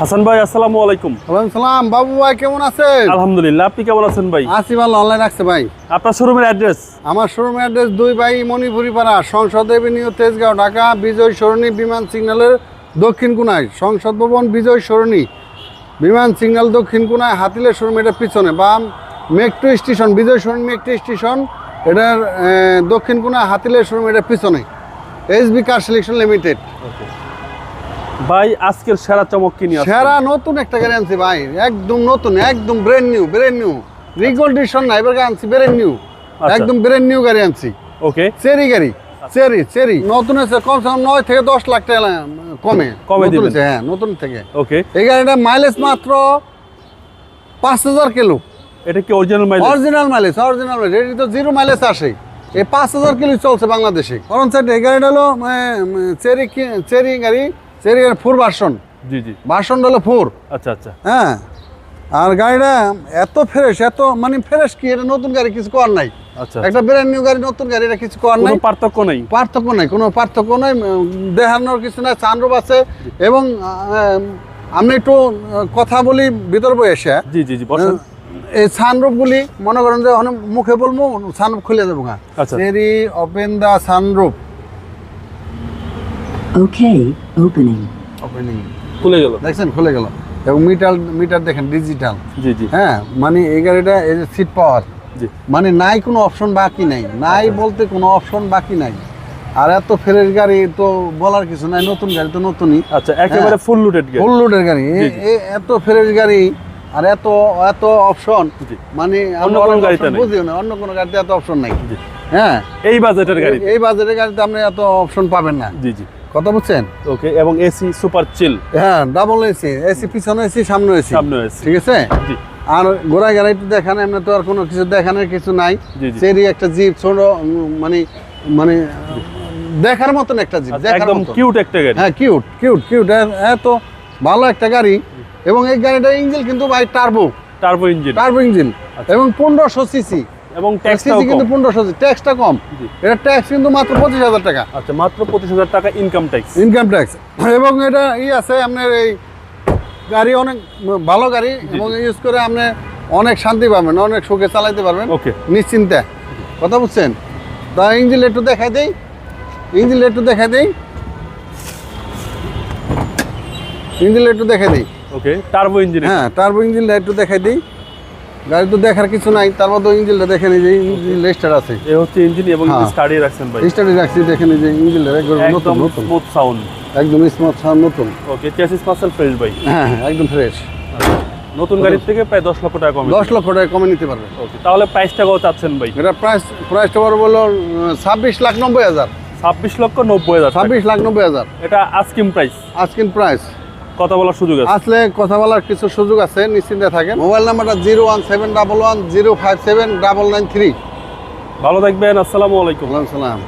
হাসান ভাই আসসালামু আলাইকুম। ওয়ালাইকুম সালাম। বাবু ভাই কেমন আছেন? আলহামদুলিল্লাহ, আপনি কেমন আছেন ভাই? আছি ভালো, আল্লাহ রাখছে ভাই। আপনার শোরুমের অ্যাড্রেস? আমার শোরুমের অ্যাড্রেস 2 বাই মণিপুরি পাড়া, সংসদ এভিনিউ, তেজগাঁও, ঢাকা। বিজয় সরণি বিমান সিগন্যালের দক্ষিণ কোণায়, সংসদ ভবন বিজয় সরণি বিমান সিগন্যাল দক্ষিণ কোণায়, হাতিলের শোরুম এটার পিছনে, বা মেট্রো স্টেশন, বিজয় সরণি মেট্রো স্টেশন এটার দক্ষিণ কোণায়, হাতিলের শোরুম এটার পিছনে, এসবি কার সিলেকশন লিমিটেড। ভাই আজকের সেরা চমক কি নিয়ে? সেরা নতুন একটা গাড়ি আনছি ভাই, একদম নতুন, একদম ব্র্যান্ড নিউ রিকন্ডিশন না, এবার আনছি ব্র্যান্ড নিউ, একদম ব্র্যান্ড নিউ গাড়ি আনছি। ওকে, চেরি গাড়ি, চেরি নতুন আছে, কমসে কম 9 থেকে 10 লাখ টাকা কমে দিবেন। হ্যাঁ, নতুন থেকে। ওকে, এই গাড়িটা মাইলেজ মাত্র 5000 কিলো। এটা কি অরিজিনাল মাইলেজ? অরিজিনাল মাইলেজ এটি তো 0 মাইলেজ আসে। এই 5000 কিলো চলছে বাংলাদেশে। কারণ স্যার এই গাড়িটা হলো চেরি গাড়ি, চেরি 4 ভার্সন। জি জি, ভার্সন হলো 4। আচ্ছা। হ্যাঁ, আর গাড়িটা এত ফ্রেশ, এত মানে ফ্রেশ কি, এটা নতুন গাড়ি কিছু করার নাই। আচ্ছা, একটা ব্র্যান্ড নিউ গাড়ি, নতুন গাড়ি, এটা কিছু করার নাই। কোনো পার্থক্য নেই? কোনো পার্থক্য নাই, দেখানোর কিছু নাই। সানরুফ আছে। এবং আমি একটু কথা বলি ভিতর বই এসে। জি বসেন। এই সানরুফ গুলি মনে করেন যে অনেক মুখে বলবো, সানরুফ খুলে যাবো। আচ্ছা, চেরি ওপেন দা সানরুফ। Okay, opening. ওপেনিং খুলে গেল। দেখছেন, খুলে গেল। এবং মিটার দেখেন ডিজিটাল। জি, হ্যাঁ, মানে এই গাড়িটা এই যে সিট পাওয়ার, জি, মানে নাই কোনো অপশন বাকি নাই, বলতে কোনো অপশন বাকি নাই। আর এত ফ্রেশ গাড়ি তো বলার কিছু নাই, নতুন গাড়ি তো নতুনই। আচ্ছা, একেবারে ফুল লোডেড গাড়ি। ফুল লোডের গাড়ি, এত ফ্রেশ গাড়ি আর এত অপশন, মানে অন্য কোনো গাড়িতে নেই। বুঝিও না, অন্য কোনো গাড়িতে এত অপশন নাই। জি, হ্যাঁ, এই বাজেটের গাড়ি, এই বাজেটের গাড়িতে আপনি এত অপশন পাবেন না। জি, কথা বুঝছেন? ওকে, এবং এসি সুপার চিল। হ্যাঁ, ডাবল এসি, পিছনে এসি, সামনে এসি। ঠিক আছে। জি, আর গোড়া গাড়ি তো দেখানো, এমনি তো আর কোনো কিছু দেখানোর কিছু নাই। জি। চেরি একটা জিপ, ছোট, মানে দেখার মতন একটা জিপ, একদম কিউট একটা গাড়ি। হ্যাঁ, কিউট, এত ভালো একটা গাড়ি। এবং এই গাড়িটার ইঞ্জিন কিন্তু ভাই টার্বো ইঞ্জিন, এবং 1500 সিসি, এবং ট্যাক্সটাও কম। কিন্তু 1500 সিসি, ট্যাক্সটা কম। এটা ট্যাক্স কিন্তু মাত্র 25000 টাকা। আচ্ছা, মাত্র 25000 টাকা ইনকাম ট্যাক্স। এবং এটা আছে আপনার, এই গাড়ি অনেক ভালো গাড়ি, এবং ইউজ করে আপনি অনেক শান্তি পাবেন, অনেক সুখে চালাইতে পারবেন। ওকে, নিশ্চিন্তে। কথা বুঝছেন? তা ইঞ্জিন একটু দেখাই দেই। ওকে, টার্বো ইঞ্জিন। হ্যাঁ, টার্বো ইঞ্জিনটা একটু দেখাই দিই। গাড়ি তো দেখার কিছু নাই, তার মধ্যে ইঞ্জিনটা দেখে নিই যে ইঞ্জিন রেজিস্টার আছে। এই হচ্ছে ইঞ্জিন, এবং স্টাডি রাখছেন ভাই। স্টাডি রাখছি, দেখে নিই যে ইঞ্জিনটা একদম স্মুথ সাউন্ড, একদম স্মুথ সাউন্ড, নতুন। ওকে, চেসিস মাসল ফ্রেশ ভাই। হ্যাঁ, একদম ফ্রেশ। নতুন গাড়ির থেকে প্রায় 10 লক্ষ টাকা কমে। 10 লক্ষ টাকা কমে নিতে পারবেন। ওকে, তাহলে প্রাইসটা কত চাচ্ছেন ভাই? এটা প্রাইসটা বলো 26,90,000। 26,90,000। 26,90,000 এটা আস্কিং প্রাইস। কথা বলার সুযোগ আছে? আসলে কথা বলার কিছু সুযোগ আছে, নিশ্চিন্তে থাকেন। মোবাইল নাম্বারটা 01711057993। ভালো থাকবেন। আসসালামু আলাইকুম। ওয়ালাইকুম সালাম।